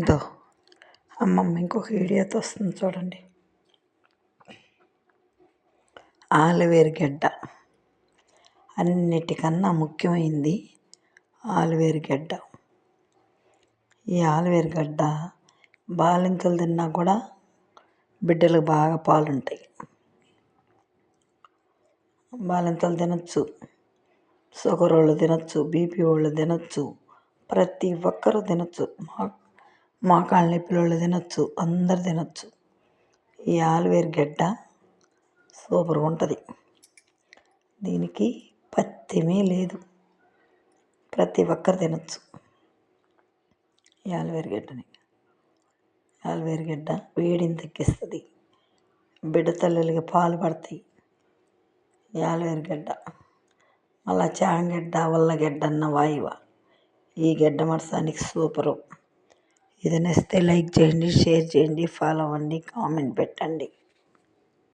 ఇదో అమ్మమ్మ ఇంకొక వీడియోతో వస్తుంది చూడండి. ఆలువేరు గడ్డ అన్నిటికన్నా ముఖ్యమైనది ఆలువేరు గడ్డ. ఈ ఆలువేరు గడ్డ బాలింతలు తిన్నా కూడా బిడ్డలకు బాగా పాలుంటాయి. బాలింతలు తినచ్చు, షుగర్ వాళ్ళు తినచ్చు, బీపీ వాళ్ళు తినచ్చు, ప్రతి ఒక్కరూ తినచ్చు, మోకాళ్ళ నొప్పుల వాళ్ళు తినచ్చు, అందరు తినచ్చు. ఈ ఆలువేరు గడ్డ సూపర్గా ఉంటుంది. దీనికి పత్యమే లేదు, ప్రతి ఒక్కరు తినచ్చు ఈ ఆలువేరు గడ్డని. ఆలువేరు గడ్డ వేడిని తగ్గిస్తుంది, బిడ్డ తల్లులకి పాలు పడతాయి ఈ ఆలువేరు గడ్డ. మళ్ళా చాంగడ్డ ఉల్లగడ్డ అన్న వాయువ, ఈ గడ్డ మడసానికి సూపరు. ఇది నచ్చితే లైక్ చేయండి, షేర్ చేయండి, ఫాలో అవ్వండి, కామెంట్ పెట్టండి.